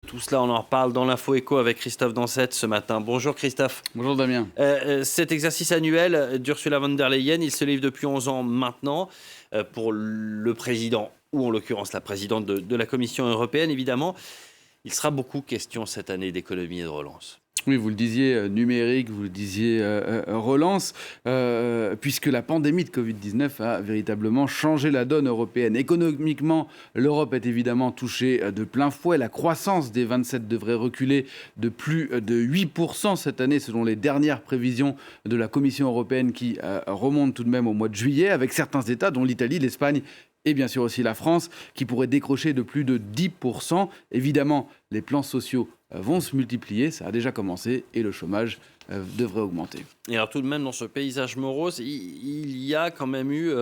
Tout cela, on en reparle dans l'Info Éco avec Christophe Dansette ce matin. Bonjour Christophe. Bonjour Damien. Cet exercice annuel d'Ursula von der Leyen, il se livre depuis 11 ans maintenant pour le président, ou en l'occurrence la présidente de la Commission européenne, évidemment. Il sera beaucoup question cette année d'économie et de relance. Oui, vous le disiez, numérique, vous le disiez, relance, puisque la pandémie de Covid-19 a véritablement changé la donne européenne. Économiquement, l'Europe est évidemment touchée de plein fouet. La croissance des 27 devrait reculer de plus de 8% cette année, selon les dernières prévisions de la Commission européenne qui remontent tout de même au mois de juillet, avec certains États, dont l'Italie, l'Espagne et bien sûr aussi la France, qui pourrait décrocher de plus de 10%. Évidemment, les plans sociaux vont se multiplier, ça a déjà commencé, et le chômage devrait augmenter. Et alors tout de même, dans ce paysage morose, il y a quand même eu,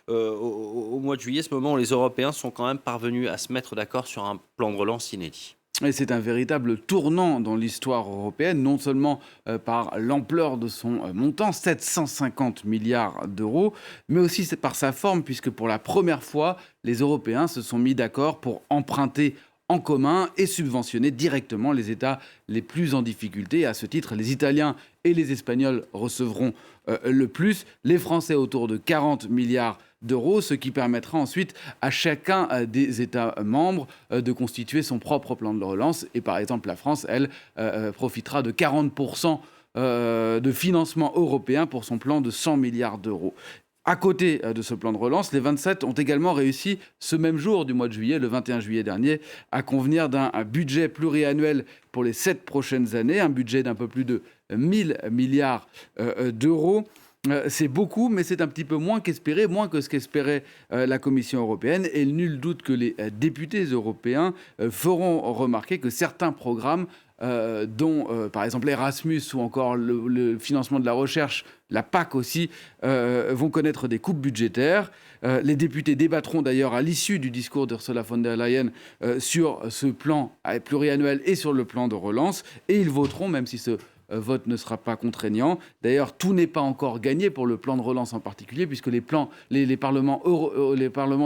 au mois de juillet, ce moment où les Européens sont quand même parvenus à se mettre d'accord sur un plan de relance inédit. Et c'est un véritable tournant dans l'histoire européenne, non seulement par l'ampleur de son montant, 750 milliards d'euros, mais aussi par sa forme, puisque pour la première fois, les Européens se sont mis d'accord pour emprunter en commun et subventionner directement les États les plus en difficulté. À ce titre, les Italiens et les Espagnols recevront le plus, les Français autour de 40 milliards d'euros, ce qui permettra ensuite à chacun des États membres de constituer son propre plan de relance. Et par exemple, la France, elle, profitera de 40% de financement européen pour son plan de 100 milliards d'euros. À côté de ce plan de relance, les 27 ont également réussi, ce même jour du mois de juillet, le 21 juillet dernier, à convenir d'un budget pluriannuel pour les 7 prochaines années, un budget d'un peu plus de 1000 milliards d'euros. C'est beaucoup, mais c'est un petit peu moins qu'espéré, moins que ce qu'espérait la Commission européenne. Et nul doute que les députés européens feront remarquer que certains programmes, dont par exemple Erasmus ou encore le financement de la recherche, la PAC aussi, vont connaître des coupes budgétaires. Les députés débattront d'ailleurs à l'issue du discours d'Ursula von der Leyen sur ce plan pluriannuel et sur le plan de relance. Et ils voteront, même si ce vote ne sera pas contraignant. D'ailleurs, tout n'est pas encore gagné pour le plan de relance en particulier, puisque les parlements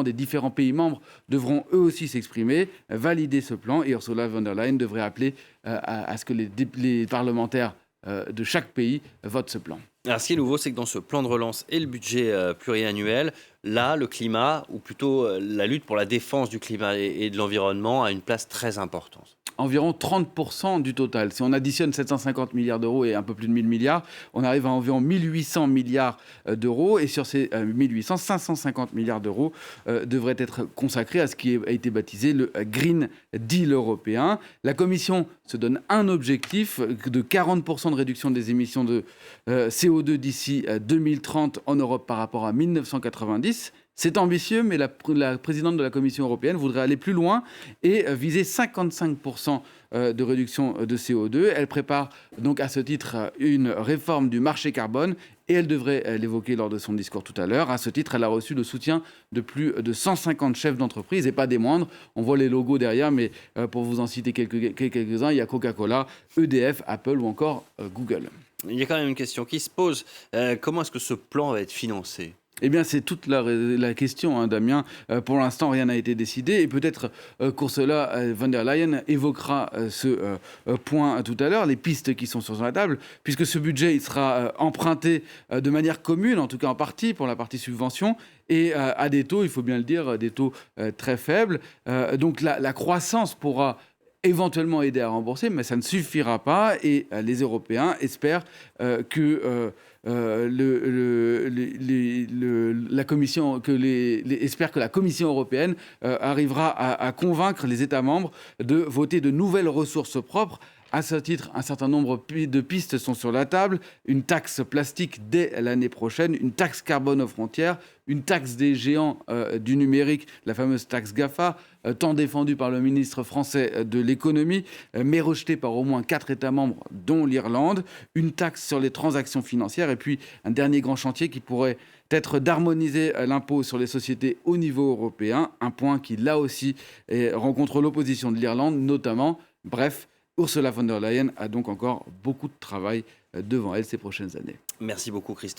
des différents pays membres devront eux aussi s'exprimer, valider ce plan, et Ursula von der Leyen devrait appeler à ce que les parlementaires de chaque pays votent ce plan. Alors, ce qui est nouveau, c'est que dans ce plan de relance et le budget pluriannuel, là, le climat, ou plutôt la lutte pour la défense du climat et de l'environnement, a une place très importante. Environ 30% du total. Si on additionne 750 milliards d'euros et un peu plus de 1000 milliards, on arrive à environ 1800 milliards d'euros. Et sur ces 1800, 550 milliards d'euros devraient être consacrés à ce qui a été baptisé le Green Deal européen. La Commission se donne un objectif de 40% de réduction des émissions de CO2 d'ici 2030 en Europe par rapport à 1990. C'est ambitieux, mais la présidente de la Commission européenne voudrait aller plus loin et viser 55% de réduction de CO2. Elle prépare donc à ce titre une réforme du marché carbone et elle devrait l'évoquer lors de son discours tout à l'heure. À ce titre, elle a reçu le soutien de plus de 150 chefs d'entreprise et pas des moindres. On voit les logos derrière, mais pour vous en citer quelques-uns, il y a Coca-Cola, EDF, Apple ou encore Google. Il y a quand même une question qui se pose. Comment est-ce que ce plan va être financé ? Eh bien, c'est toute la question, hein, Damien. Pour l'instant, rien n'a été décidé. Et peut-être qu'Ursula von der Leyen évoquera ce point tout à l'heure, les pistes qui sont sur la table, puisque ce budget il sera emprunté de manière commune, en tout cas en partie, pour la partie subvention, et à des taux, il faut bien le dire, des taux très faibles. Donc la croissance pourra éventuellement aider à rembourser, mais ça ne suffira pas. Et les Européens espèrent que la Commission européenne arrivera à convaincre les États membres de voter de nouvelles ressources propres. À ce titre, un certain nombre de pistes sont sur la table. Une taxe plastique dès l'année prochaine, une taxe carbone aux frontières, une taxe des géants du numérique, la fameuse taxe GAFA, tant défendue par le ministre français de l'économie, mais rejetée par au moins 4 États membres, dont l'Irlande, une taxe sur les transactions financières, et puis un dernier grand chantier qui pourrait être d'harmoniser l'impôt sur les sociétés au niveau européen, un point qui, là aussi, rencontre l'opposition de l'Irlande, notamment. Bref, Ursula von der Leyen a donc encore beaucoup de travail devant elle ces prochaines années. Merci beaucoup, Christophe.